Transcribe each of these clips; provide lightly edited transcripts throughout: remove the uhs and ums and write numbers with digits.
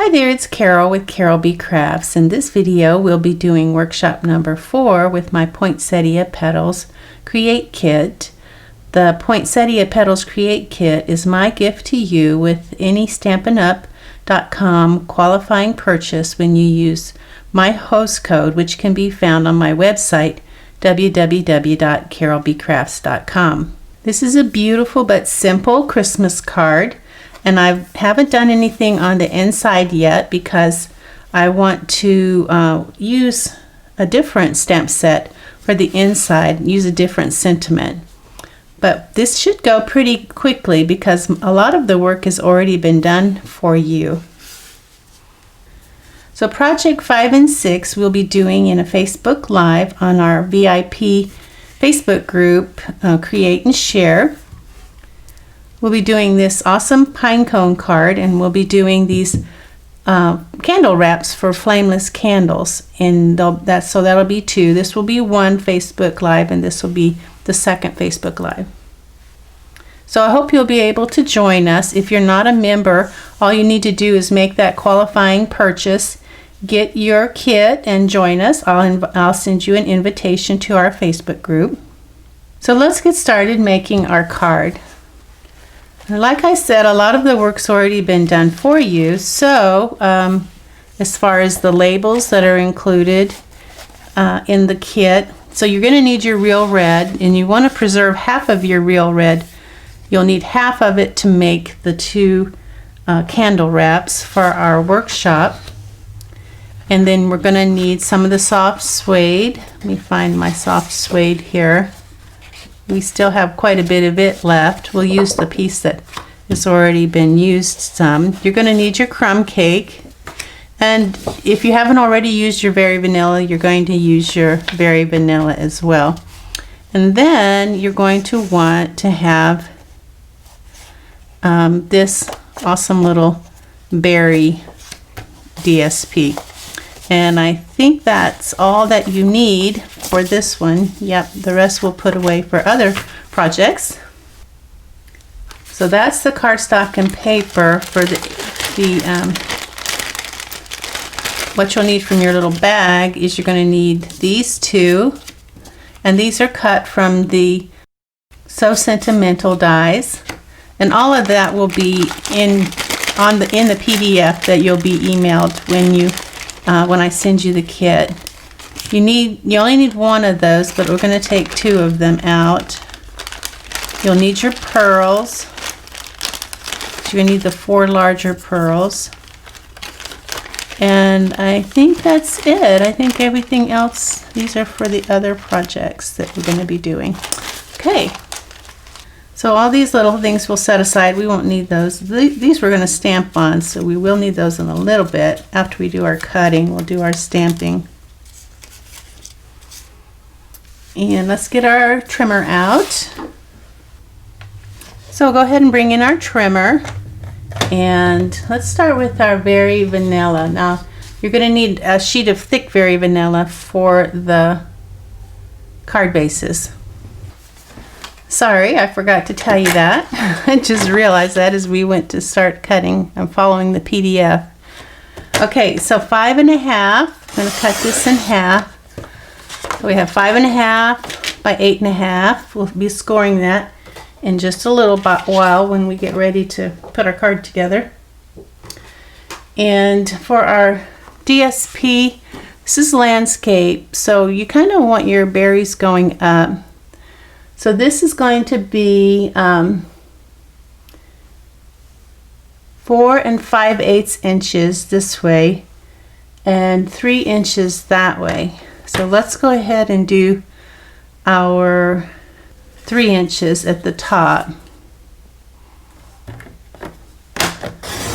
Hi there, it's Carol with Carolbcrafts. In this video, we'll be doing workshop number 4 with my Poinsettia Petals Create Kit. The Poinsettia Petals Create Kit is my gift to you with any StampinUp.com qualifying purchase when you use my host code, which can be found on my website, www.carolbcrafts.com. This is a beautiful but simple Christmas card. And I haven't done anything on the inside yet because I want to use a different stamp set for the inside, use a different sentiment. But this should go pretty quickly because a lot of the work has already been done for you. So project 5 and 6 we'll be doing in a Facebook Live on our VIP Facebook group, Create and Share. We'll be doing this awesome pine cone card, and we'll be doing these candle wraps for flameless candles, and so that'll be 2. This will be one Facebook Live, and this will be the second Facebook Live. So I hope you'll be able to join us. If you're not a member, all you need to do is make that qualifying purchase, get your kit, and join us. I'll send you an invitation to our Facebook group. So let's get started making our card. Like I said, a lot of the work's already been done for you. So as far as the labels that are included in the kit, so you're going to need your real red, and you want to preserve half of your real red. You'll need half of it to make the 2 candle wraps for our workshop. And then we're going to need some of the soft suede. Let me find my soft suede here. We still have quite a bit of it left. We'll use the piece that has already been used some. You're going to need your crumb cake. And if you haven't already used your Very Vanilla, you're going to use your Very Vanilla as well. And then you're going to want to have this awesome little berry DSP. And I think that's all that you need for this one. Yep, the rest we'll put away for other projects. So that's the cardstock and paper for what you'll need from your little bag is you're going to need these 2, and these are cut from the So Sentimental dies, and all of that will be in the PDF that you'll be emailed when I send you the kit. You only need 1 of those, but we're going to take 2 of them out. You'll need your pearls. So you're going to need the 4 larger pearls. And I think that's it. I think everything else, these are for the other projects that we're going to be doing. Okay. So all these little things we'll set aside. We won't need those. These we're going to stamp on, so we will need those in a little bit. After we do our cutting, we'll do our stamping. And let's get our trimmer out. So go ahead and bring in our trimmer. And let's start with our Very Vanilla. Now, you're going to need a sheet of thick Very Vanilla for the card bases. Sorry, I forgot to tell you that. I just realized that as we went to start cutting. I'm following the PDF. Okay, so 5 1/2. I'm going to cut this in half. So we have 5 1/2 by 8 1/2. We'll be scoring that in just a little while when we get ready to put our card together. And for our DSP, this is landscape. So you kind of want your berries going up. So this is going to be 4 5/8 inches this way and 3 inches that way. So let's go ahead and do our 3 inches at the top.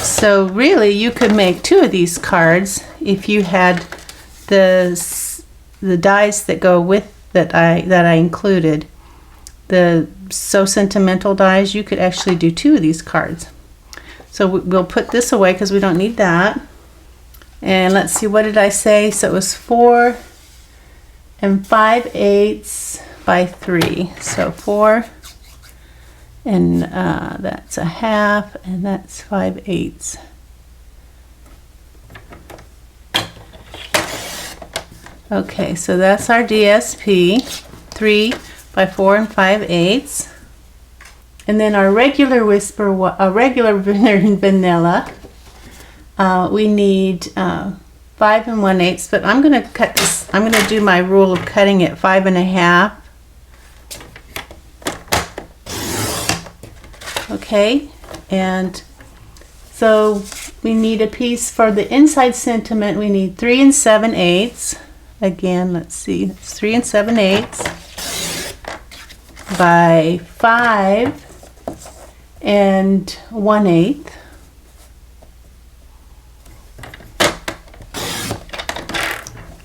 So really you could make 2 of these cards if you had the dies that go with that I included. The So Sentimental dies, you could actually do 2 of these cards. So we'll put this away because we don't need that. And let's see, what did I say? So it was 4 5/8 by 3. So 4 and that's a half, and that's 5/8. Okay, so that's our DSP, 3 by 4 5/8. And then our regular regular vanilla, we need 5 1/8, but I'm going to cut this. I'm going to do my rule of cutting it 5 1/2. Okay, and so we need a piece for the inside sentiment. We need 3 7/8. Again, let's see, it's 3 7/8 by 5 1/8.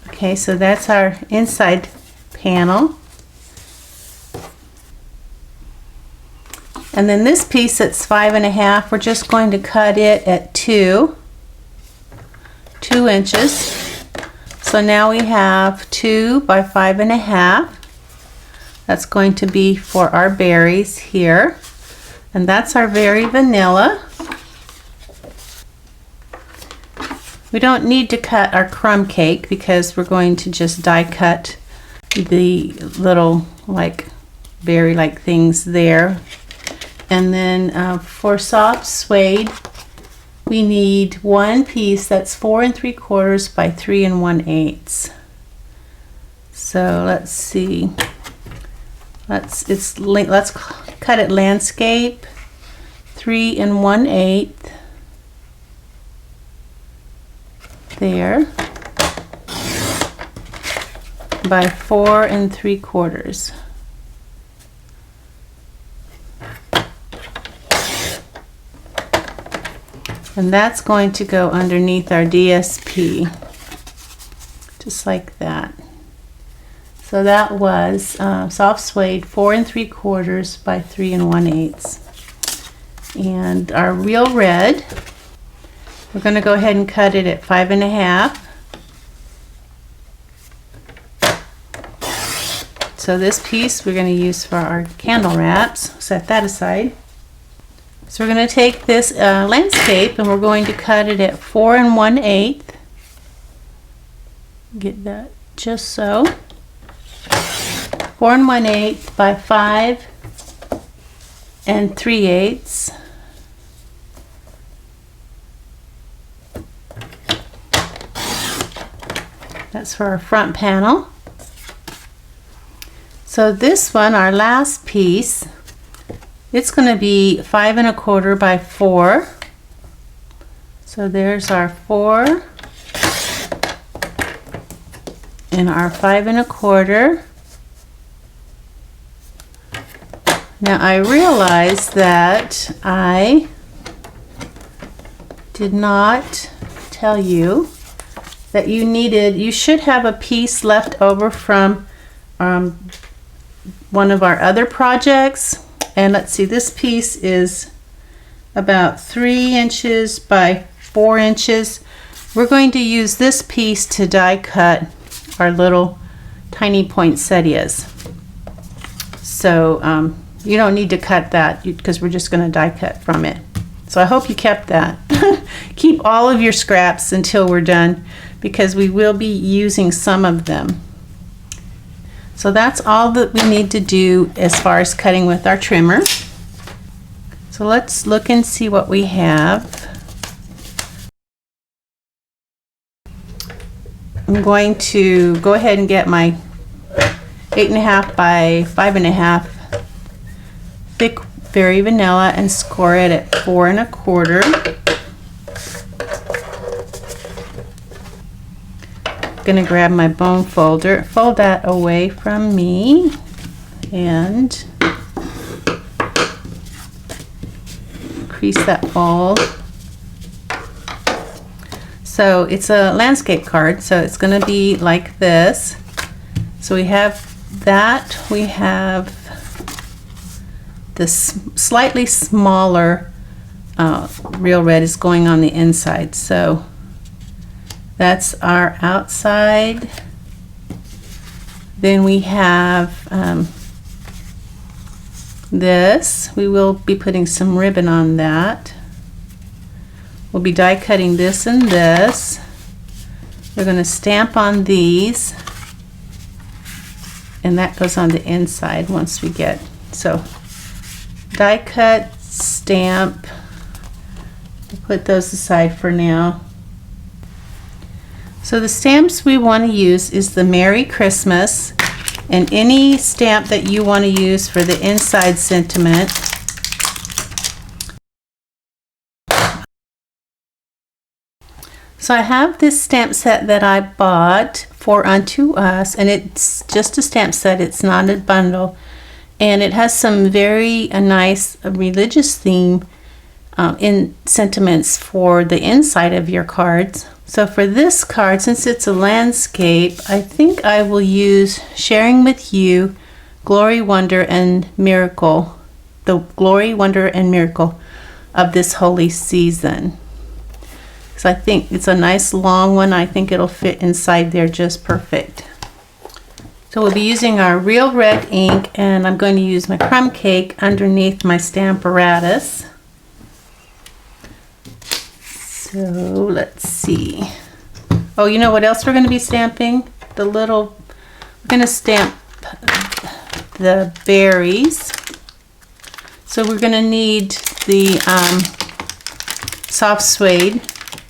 Okay, so that's our inside panel. And then this piece that's 5 1/2, we're just going to cut it at 2 inches. So now we have 2 by 5 1/2. That's going to be for our berries here. And that's our very vanilla. We don't need to cut our crumb cake because we're going to just die cut the little like berry-like things there. And then for soft suede, we need one piece that's 4 3/4 by 3 1/8. So let's see. Let's cut it landscape, 3 1/8. There, by 4 3/4. And that's going to go underneath our DSP, just like that. So that was soft suede, 4 3/4 by 3 1/8. And our real red, we're going to go ahead and cut it at 5 1/2. So this piece we're going to use for our candle wraps. Set that aside. So we're going to take this landscape and we're going to cut it at 4 1/8. Get that just so. 4 1/8 by 5 3/8. That's for our front panel. So this one, our last piece, it's going to be 5 1/4 by 4. So there's our 4 and our 5 1/4. Now I realize that I did not tell you that you should have a piece left over from one of our other projects. And let's see, this piece is about 3 inches by 4 inches. We're going to use this piece to die cut our little tiny poinsettias. So you don't need to cut that because we're just going to die cut from it. So I hope you kept that. Keep all of your scraps until we're done because we will be using some of them. So that's all that we need to do as far as cutting with our trimmer. So let's look and see what we have. I'm going to go ahead and get my 8 1/2 by 5 1/2 thick berry vanilla and score it at 4 1/4. Going to grab my bone folder, fold that away from me, and crease that fold. So it's a landscape card, so it's going to be like this. So we have that, we have this slightly smaller real red is going on the inside. So that's our outside. Then we have this. We will be putting some ribbon on that. We'll be die cutting this and this. We're going to stamp on these. and that goes on the inside once we get, so die cut, stamp, we'll put those aside for now. So the stamps we want to use is the Merry Christmas, and any stamp that you want to use for the inside sentiment. So I have this stamp set that I bought for Unto Us, and it's just a stamp set, it's not a bundle, and it has some very nice religious theme in sentiments for the inside of your cards. So for this card, since it's a landscape, I think I will use Sharing with You, Glory, Wonder, and Miracle, the Glory, Wonder, and Miracle of this holy season. So I think it's a nice long one. I think it'll fit inside there just perfect. So we'll be using our Real Red ink, and I'm going to use my crumb cake underneath my Stamparatus. So let's see. Oh, you know what else we're going to be stamping? We're going to stamp the berries. So we're going to need the soft suede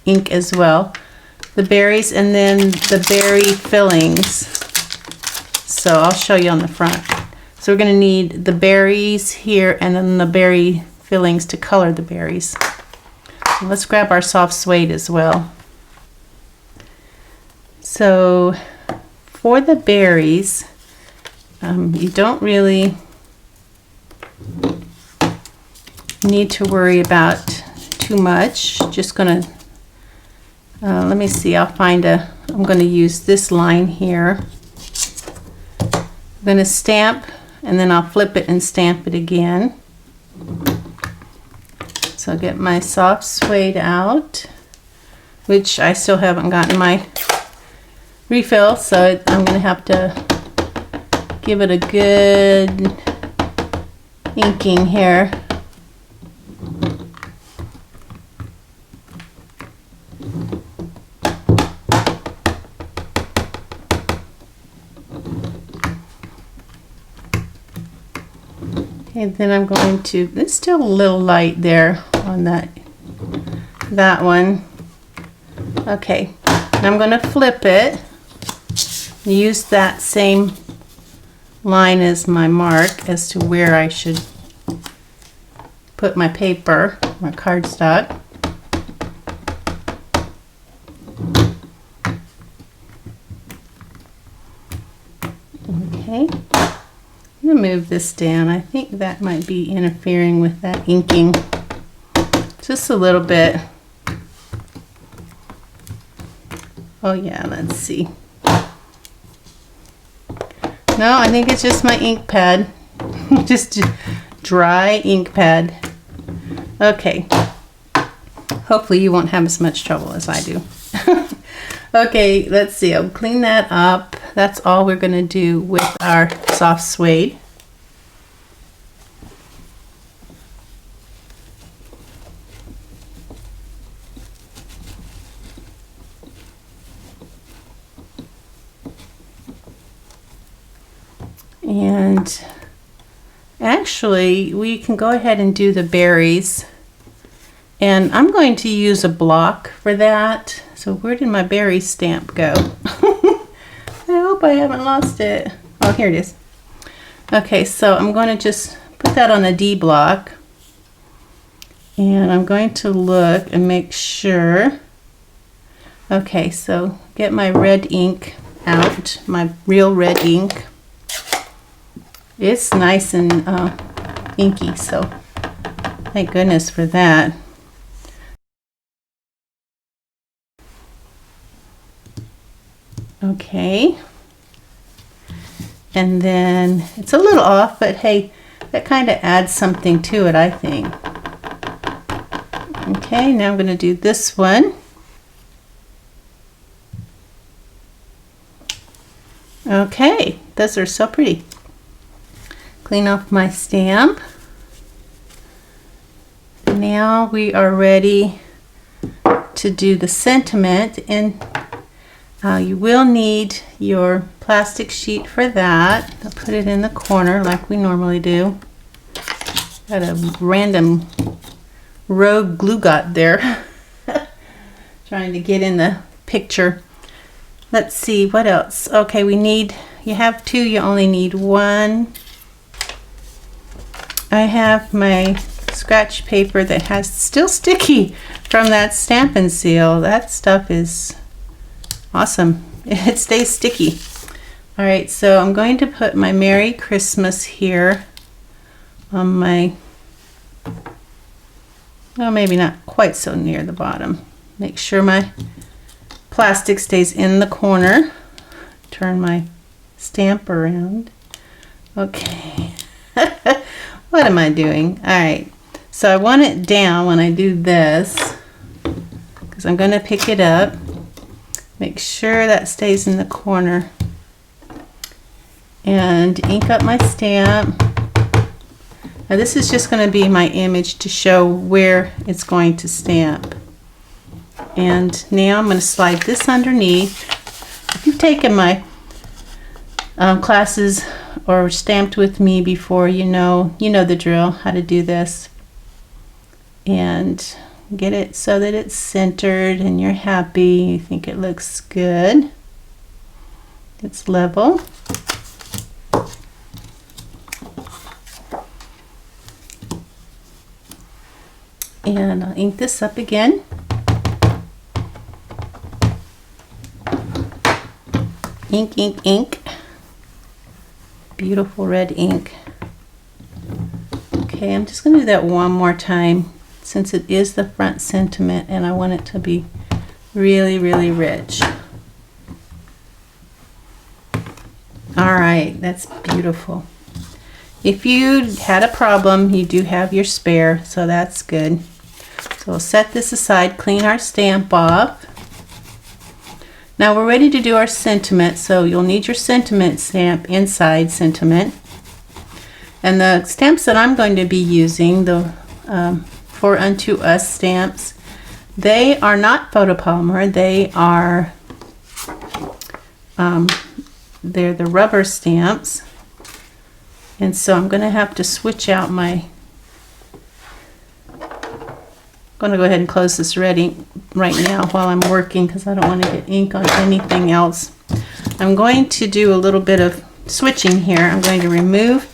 ink as well, the berries, and then the berry fillings. So I'll show you on the front. So we're going to need the berries here and then the berry fillings to color the berries. So let's grab our soft suede as well. So for the berries, you don't really need to worry about too much. Just gonna let me see, I'm going to use this line here. I'm going to stamp, and then I'll flip it and stamp it again. So I'll get my soft suede out, which I still haven't gotten my refill, so I'm going to have to give it a good inking here. And then I'm going to, it's still a little light there on that one. Okay, and I'm going to flip it, use that same line as my mark as to where I should put my paper, my cardstock. Okay. I'm going to move this down. I think that might be interfering with that inking just a little bit. Oh yeah, let's see. No, I think it's just my ink pad. Just dry ink pad. Okay. Hopefully you won't have as much trouble as I do. Okay, let's see. I'll clean that up. That's all we're going to do with our soft suede. And actually, we can go ahead and do the berries. And I'm going to use a block for that. So where did my berry stamp go? I hope I haven't lost it. Oh, here it is. Okay, so I'm going to just put that on a D block. And I'm going to look and make sure. Okay, so get my red ink out, my Real Red ink. It's nice and inky, so thank goodness for that. Okay, and then it's a little off, but hey, that kind of adds something to it, I think. Okay, now I'm going to do this one. Okay, those are so pretty. Clean off my stamp. Now we are ready to do the sentiment, and You will need your plastic sheet for that. I'll put it in the corner like we normally do. Got a random rogue glue got there. Trying to get in the picture. Let's see, what else? Okay, you have two, you only need one. I have my scratch paper that has still sticky from that Stampin' seal. That stuff is awesome. It stays sticky. All right, so I'm going to put my Merry Christmas here on my, well, maybe not quite so near the bottom. Make sure my plastic stays in the corner. Turn my stamp around. Okay. What am I doing? All right. So I want it down when I do this because I'm going to pick it up. Make sure that stays in the corner. And ink up my stamp. Now this is just going to be my image to show where it's going to stamp. And now I'm going to slide this underneath. If you've taken my classes or stamped with me before, you know the drill, how to do this. And get it so that it's centered and you're happy. You think it looks good. It's level. And I'll ink this up again. Ink, ink, ink. Beautiful red ink. Okay, I'm just going to do that one more time since it is the front sentiment and I want it to be really, really rich. All right, that's beautiful. If you had a problem, you do have your spare, so that's good. So we'll set this aside, clean our stamp off. Now we're ready to do our sentiment, so you'll need your sentiment stamp inside sentiment. And the stamps that I'm going to be using, the For Unto Us stamps, they are not photopolymer, they are they're the rubber stamps. And so I'm going to have to switch out my, I'm going to go ahead and close this red ink right now while I'm working because I don't want to get ink on anything else. I'm going to do a little bit of switching here. I'm going to remove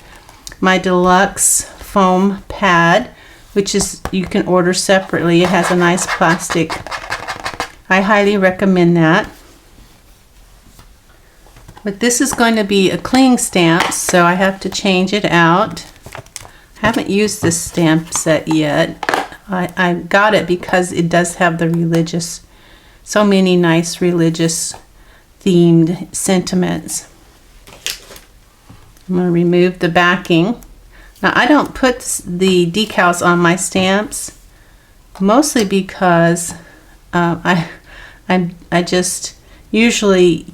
my deluxe foam pad, which is, you can order separately. It has a nice plastic. I highly recommend that. But this is going to be a cling stamp, so I have to change it out. I haven't used this stamp set yet. I got it because it does have the religious, so many nice religious themed sentiments. I'm going to remove the backing. Now I don't put the decals on my stamps, mostly because I just usually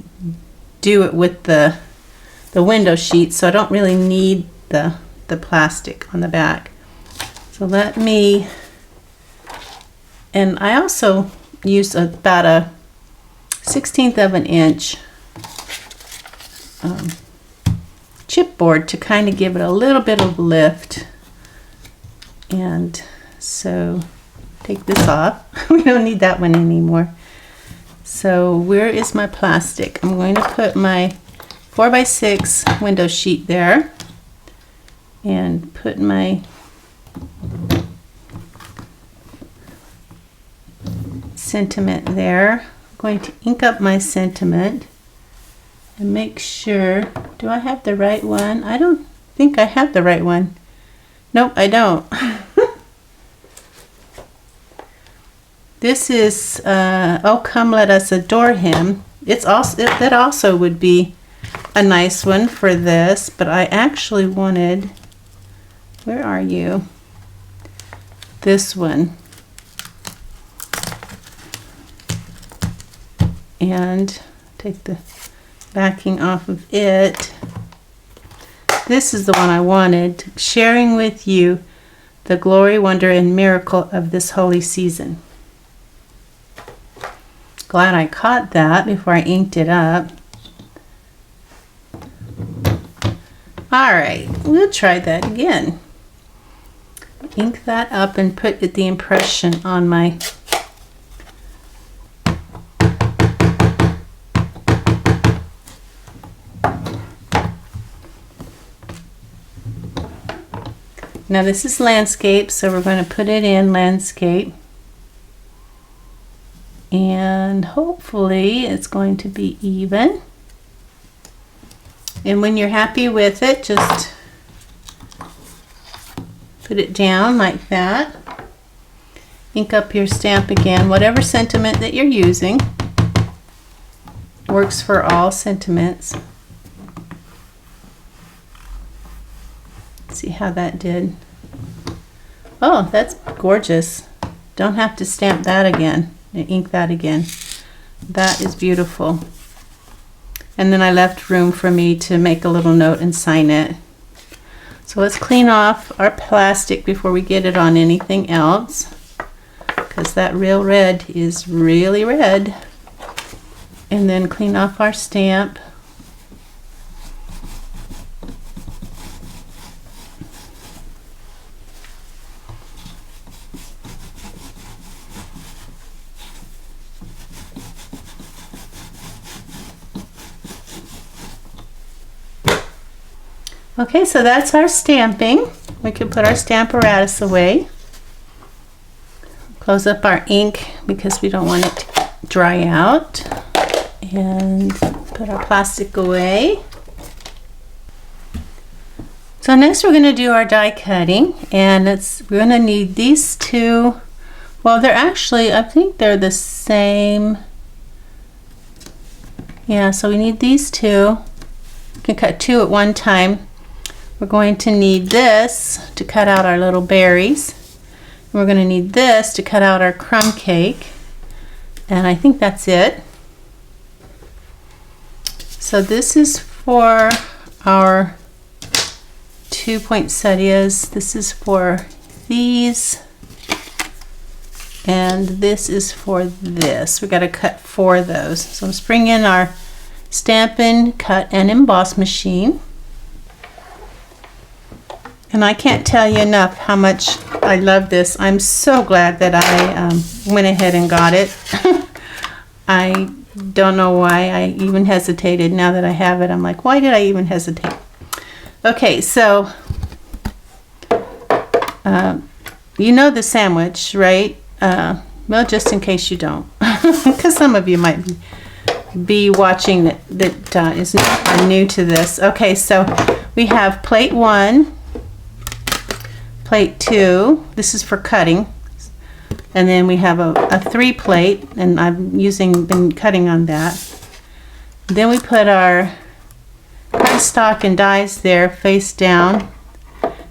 do it with the window sheet, so I don't really need the plastic on the back. So let me, and I also use about a 1/16 of an inch chipboard to kind of give it a little bit of lift. And so take this off. We don't need that one anymore. So where is my plastic? I'm going to put my 4x6 window sheet there and put my sentiment there. I'm going to ink up my sentiment and make sure, do I have the right one? I don't think I have the right one. Nope, I don't. This is Oh Come Let Us Adore Him. It's also, that also would be a nice one for this, but I actually wanted, where are you? This one. And take the backing off of it. This is the one I wanted, sharing with you the glory, wonder, and miracle of this holy season. glad I caught that before I inked it up. All right, we'll try that again. Ink that up and put the impression on my Now this is landscape, so we're going to put it in landscape. And hopefully it's going to be even. And when you're happy with it, just put it down like that. Ink up your stamp again, whatever sentiment that you're using. Works for all sentiments. See how that did. Oh, that's gorgeous. Don't have to stamp that again and ink that again. That is beautiful. And then I left room for me to make a little note and sign it. So let's clean off our plastic before we get it on anything else, because that real red is really red. And then clean off our stamp. Okay, so that's our stamping. We can put our stamp apparatus away. Close up our ink because we don't want it to dry out. And put our plastic away. So next we're going to do our die cutting, and we're going to need these two. Well, they're actually, I think they're the same. Yeah, so we need these two. You can cut two at one time. We're going to need this to cut out our little berries. And we're going to need this to cut out our crumb cake. And I think that's it. So this is for our 2 poinsettias. This is for these. And this is for this. We've got to cut 4 of those. So let's bring in our Stampin' Cut and Emboss machine. And I can't tell you enough how much I love this. I'm so glad that I went ahead and got it. I don't know why I even hesitated. Now that I have it, I'm like, why did I even hesitate? Okay, so you know the sandwich, right? Well, just in case you don't, because some of you might be watching that is new to this. Okay, so we have plate 1. Plate 2, this is for cutting, and then we have a 3 plate, and I've been cutting on that. Then we put our cardstock and dies there face down,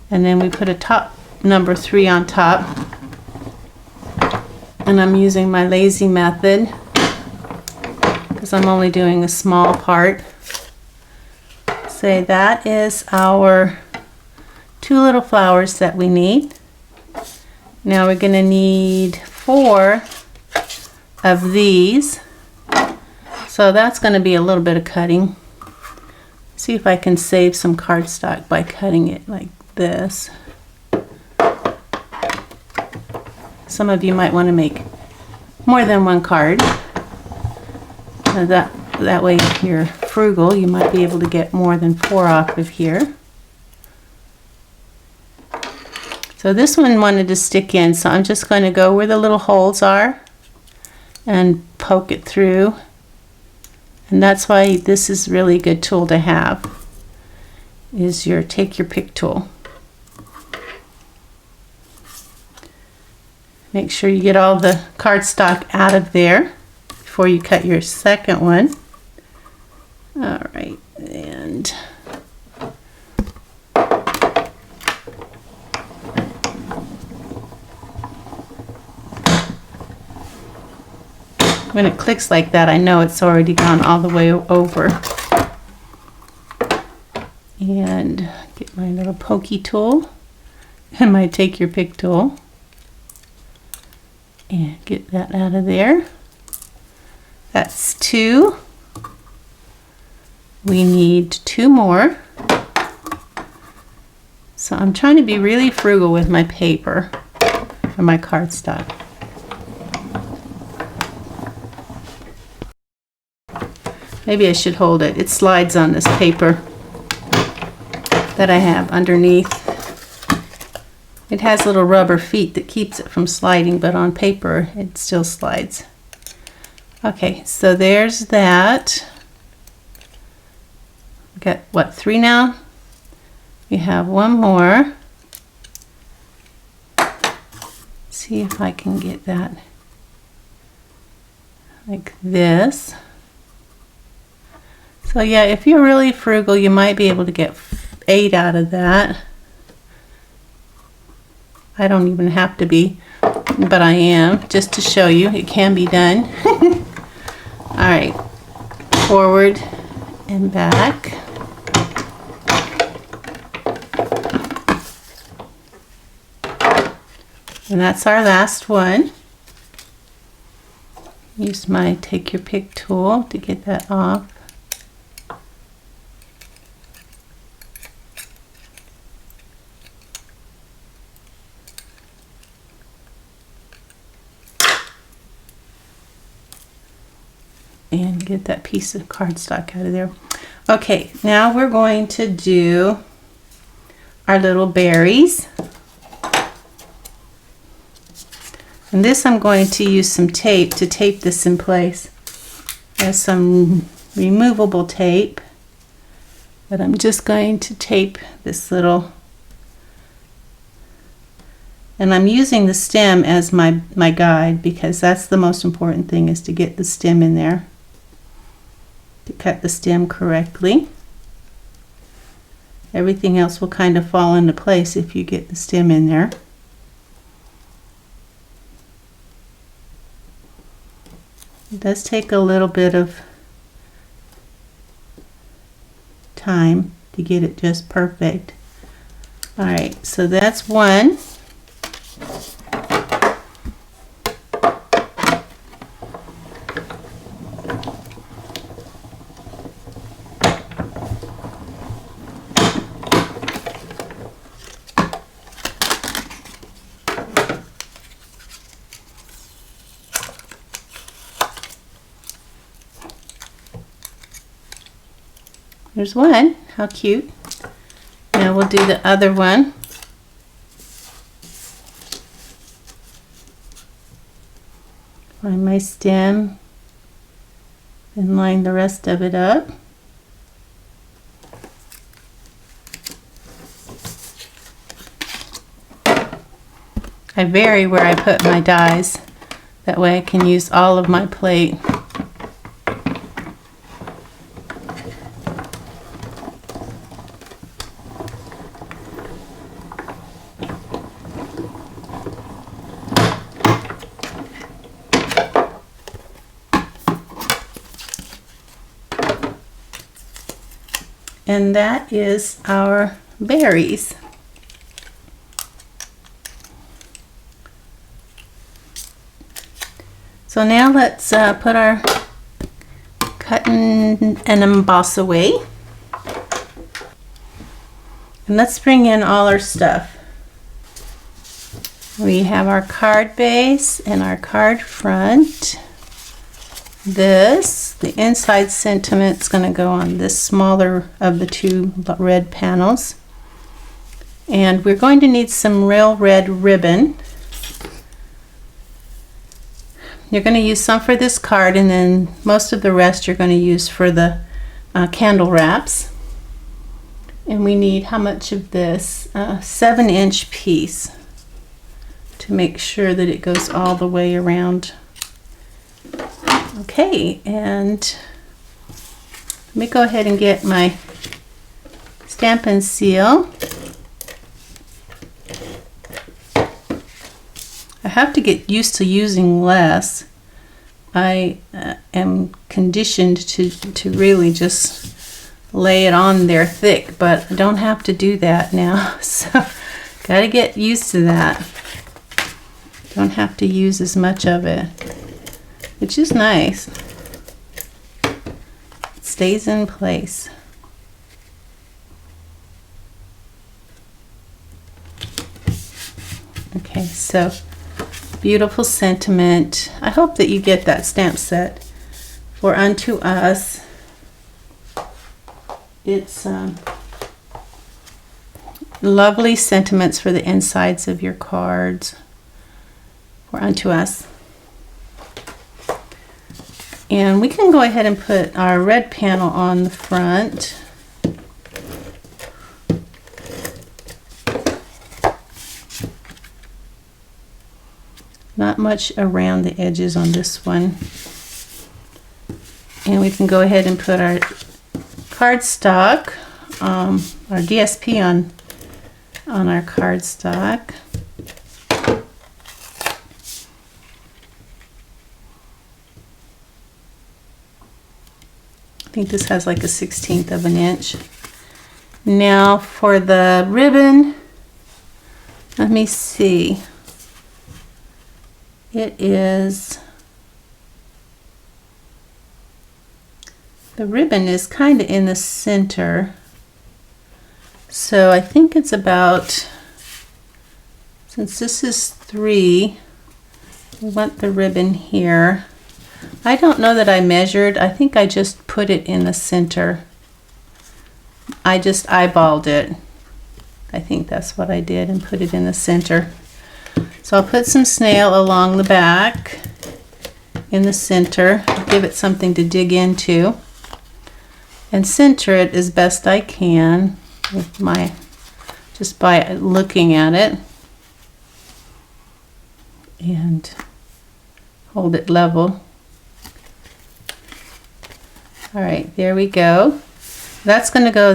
and then we put a top number 3 on top, and I'm using my lazy method because I'm only doing a small part. Say that is our 2 little flowers that we need. Now we're going to need 4 of these. So that's going to be a little bit of cutting. See if I can save some cardstock by cutting it like this. Some of you might want to make more than 1 card. That way if you're frugal, you might be able to get more than 4 off of here. So this one wanted to stick in, so I'm just going to go where the little holes are and poke it through. And that's why this is really a good tool to have, is take your pick tool. Make sure you get all the cardstock out of there before you cut your second one. All right, and when it clicks like that, I know it's already gone all the way over. And get my little pokey tool and my take your pick tool and get that out of there. That's 2. We need 2 more. So I'm trying to be really frugal with my paper or my cardstock. Maybe I should hold it. It slides on this paper that I have underneath. It has little rubber feet that keeps it from sliding, but on paper it still slides. Okay, so there's that. We got what, 3 now? We have 1 more. See if I can get that like this. So yeah, if you're really frugal, you might be able to get 8 out of that. I don't even have to be, but I am, just to show you it can be done. All right, forward and back. And that's our last one. Use my take your pick tool to get that off. And get that piece of cardstock out of there. Okay, now we're going to do our little berries. And this I'm going to use some tape to tape this in place. There's some removable tape, but I'm just going to tape this little, and I'm using the stem as my guide, because that's the most important thing, is to get the stem in there, to cut the stem correctly. Everything else will kind of fall into place if you get the stem in there. It does take a little bit of time to get it just perfect. All right, so that's one. There's one. How cute. Now we'll do the other one. Find my stem and line the rest of it up. I vary where I put my dies. That way I can use all of my plate. And that is our berries. So now let's put our cut and emboss away. And let's bring in all our stuff. We have our card base and our card front. The inside sentiment's going to go on this smaller of the 2 red panels. And we're going to need some real red ribbon. You're going to use some for this card, and then most of the rest you're going to use for the candle wraps. And we need, how much of this? 7-inch piece to make sure that it goes all the way around. Okay, and let me go ahead and get my Stampin' seal. I have to get used to using less. I am conditioned to really just lay it on there thick, but I don't have to do that now. So gotta get used to that. Don't have to use as much of it, which is nice. stays in place. Okay, so beautiful sentiment. I hope that you get that stamp set for Unto Us. It's lovely sentiments for the insides of your cards for Unto Us. And we can go ahead and put our red panel on the front. Not much around the edges on this one. And we can go ahead and put our cardstock, our DSP on our cardstock. I think this has like a 1/16 of an inch. Now for the ribbon, let me see. It is, the ribbon is kind of in the center. So I think it's about, since this is 3, we want the ribbon here. I don't know that I measured. I think I just put it in the center. I just eyeballed it. I think that's what I did, and put it in the center. So I'll put some snail along the back in the center, give it something to dig into, and center it as best I can with my, just by looking at it, and hold it level. All right, there we go. That's going to go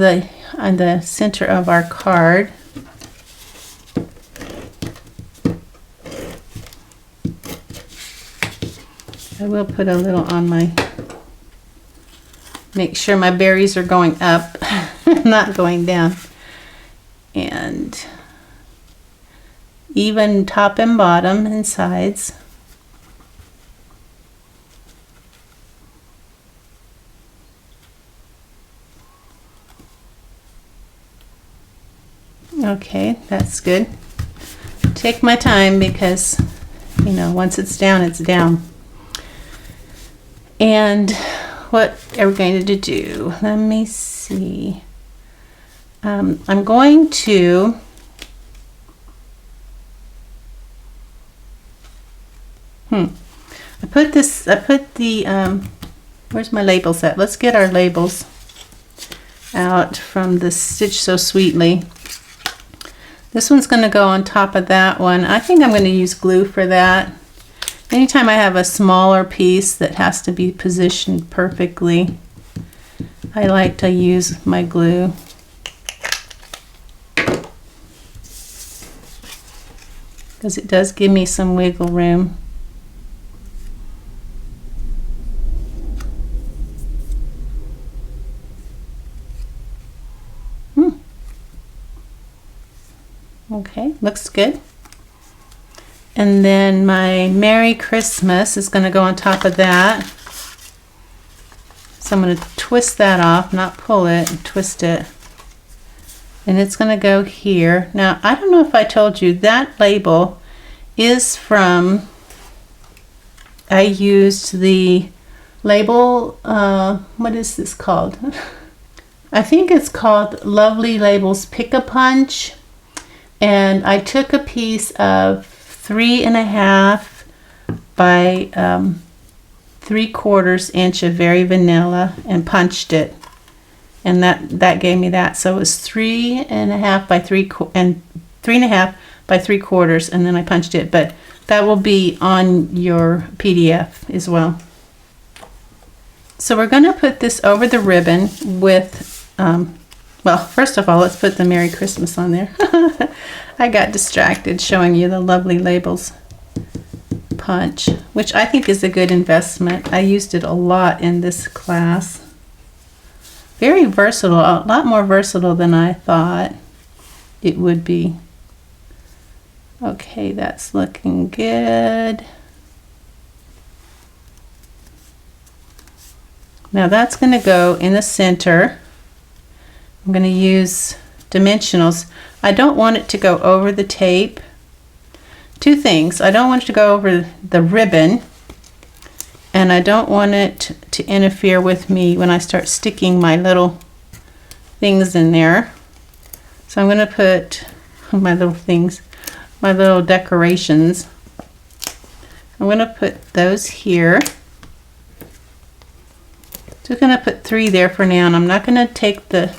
on the center of our card. I will put a little on my, make sure my berries are going up, not going down. And even top and bottom and sides. Okay, that's good. Take my time because, you know, once it's down, it's down. And what are we going to do? Let me see. I'm going to I put the where's my label set? Let's get our labels out from the Stitch So Sweetly. This one's going to go on top of that one. I think I'm going to use glue for that. Anytime I have a smaller piece that has to be positioned perfectly, I like to use my glue. Because it does give me some wiggle room. Okay, looks good. And then my Merry Christmas is going to go on top of that. So I'm going to twist that off, not pull it, and twist it. And it's going to go here. Now, I don't know if I told you, that label is from, I used the label, what is this called? I think it's called Lovely Labels Pick-a-Punch. And I took a piece of 3.5 by 3/4 inch of Very Vanilla and punched it, and that gave me that. So it was 3.5 by 3.5 by 3/4, and then I punched it. But that will be on your PDF as well. So we're going to put this over the ribbon with well, first of all, let's put the Merry Christmas on there. I got distracted showing you the Lovely Labels punch, which I think is a good investment. I used it a lot in this class. Very versatile, a lot more versatile than I thought it would be. Okay, that's looking good. Now that's going to go in the center. I'm going to use dimensionals. I don't want it to go over the tape. Two things. I don't want it to go over the ribbon, and I don't want it to interfere with me when I start sticking my little things in there. So I'm going to put my little things, my little decorations. I'm going to put those here. Just going to put 3 there for now, and I'm not going to take the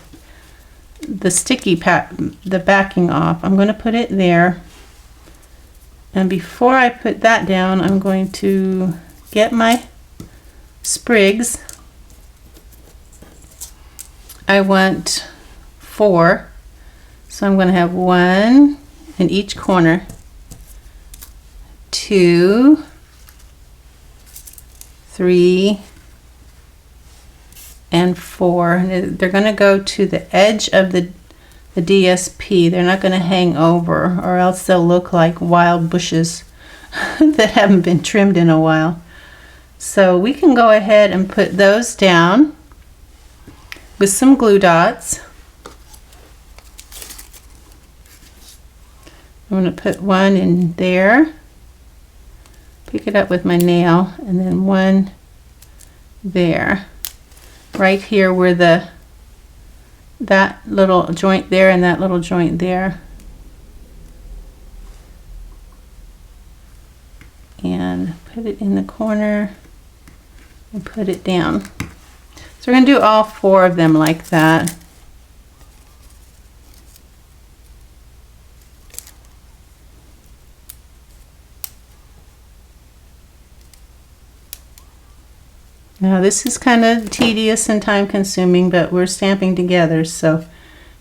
sticky the backing off. I'm going to put it there. And before I put that down, I'm going to get my sprigs. I want 4. So I'm going to have 1 in each corner. 2, 3, and 4. And they're going to go to the edge of the DSP. They're not going to hang over, or else they'll look like wild bushes that haven't been trimmed in a while. So we can go ahead and put those down with some glue dots. I'm going to put 1 in there, pick it up with my nail, and then 1 there, right here where that little joint there and that little joint there. And put it in the corner and put it down. So we're going to do all 4 of them like that. Now this is kind of tedious and time consuming, but we're stamping together, so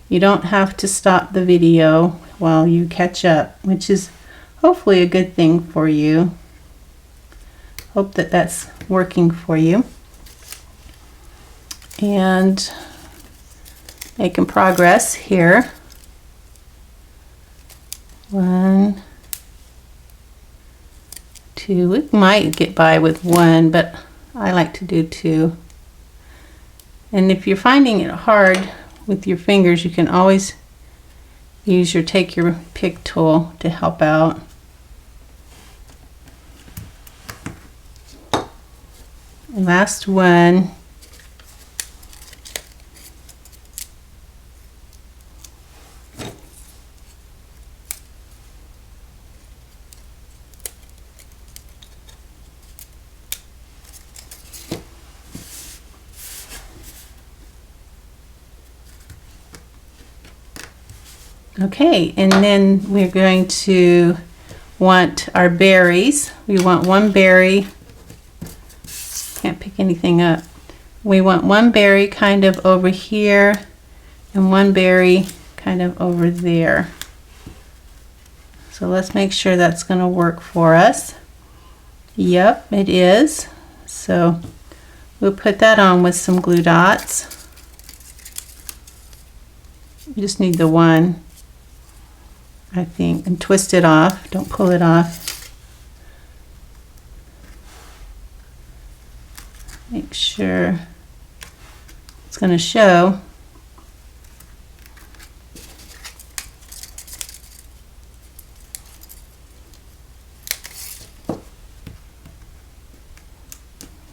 you don't have to stop the video while you catch up, which is hopefully a good thing for you. Hope that that's working for you. And making progress here. 1, 2, we might get by with 1, but I like to do 2. And if you're finding it hard with your fingers, you can always use take your pick tool to help out. And last one. Okay, and then we're going to want our berries. We want 1 berry. Can't pick anything up. We want 1 berry kind of over here and 1 berry kind of over there. So let's make sure that's going to work for us. Yep, it is. So we'll put that on with some glue dots. You just need the 1, I think, and twist it off. Don't pull it off. Make sure it's going to show.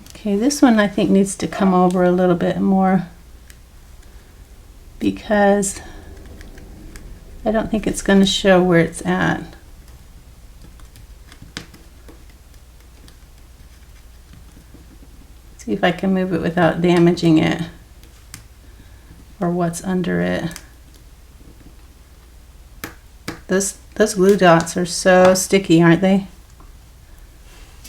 Okay, this one I think needs to come over a little bit more because I don't think it's going to show where it's at. See if I can move it without damaging it or what's under it. Those glue dots are so sticky, aren't they?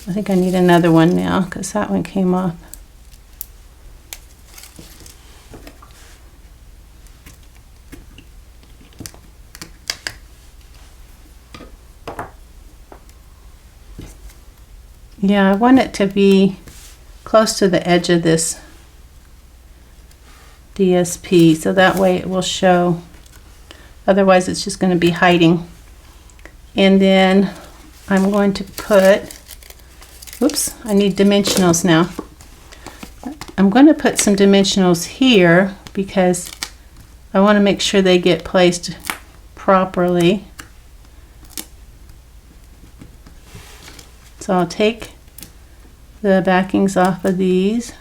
I think I need another one now because that one came off. Yeah, I want it to be close to the edge of this DSP so that way it will show. Otherwise it's just going to be hiding. And then I'm going to put, oops, I need dimensionals now. I'm going to put some dimensionals here because I want to make sure they get placed properly. So I'll take the backings off of these.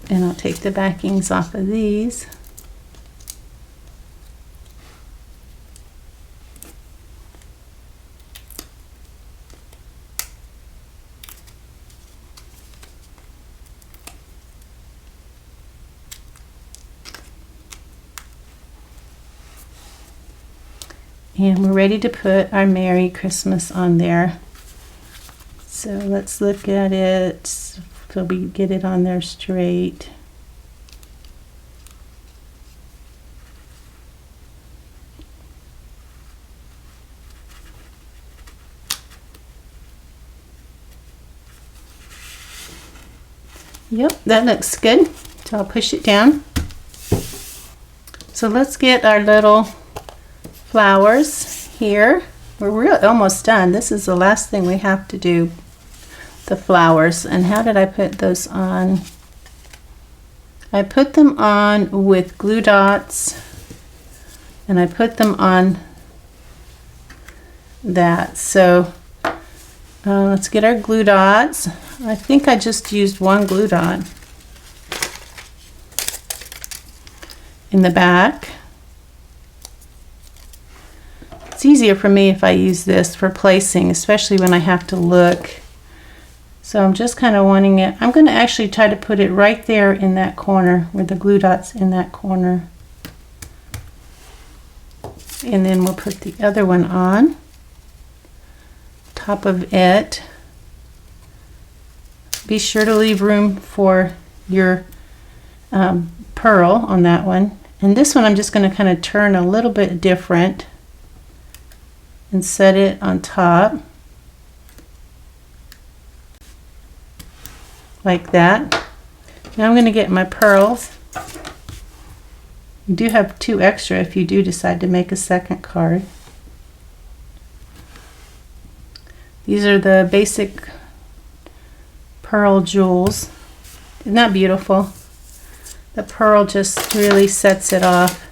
And I'll take the backings off of these. And we're ready to put our Merry Christmas on there. So let's look at it so we get it on there straight. Yep, that looks good. So I'll push it down. So let's get our little flowers here. We're almost done. This is the last thing we have to do, the flowers. And how did I put those on? I put them on with glue dots, and I put them on that. So let's get our glue dots. I think I just used one glue dot in the back. It's easier for me if I use this for placing, especially when I have to look. So I'm just kind of wanting it. I'm going to actually try to put it right there in that corner where the glue dot's in that corner. And then we'll put the other one on top of it. Be sure to leave room for your pearl on that one. And this one I'm just going to kind of turn a little bit different and set it on top like that. Now I'm going to get my pearls. You do have 2 extra if you do decide to make a second card. These are the basic pearl jewels. Isn't that beautiful? The pearl just really sets it off.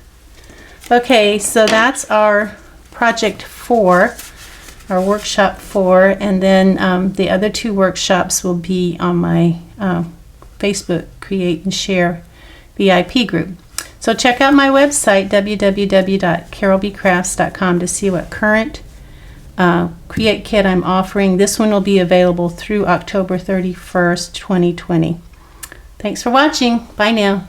Okay, so that's our project 4, our workshop 4, and then the other 2 workshops will be on my Facebook Create and Share VIP group. So check out my website, www.carolbcrafts.com, to see what current Create Kit I'm offering. This one will be available through October 31st, 2020. Thanks for watching. Bye now.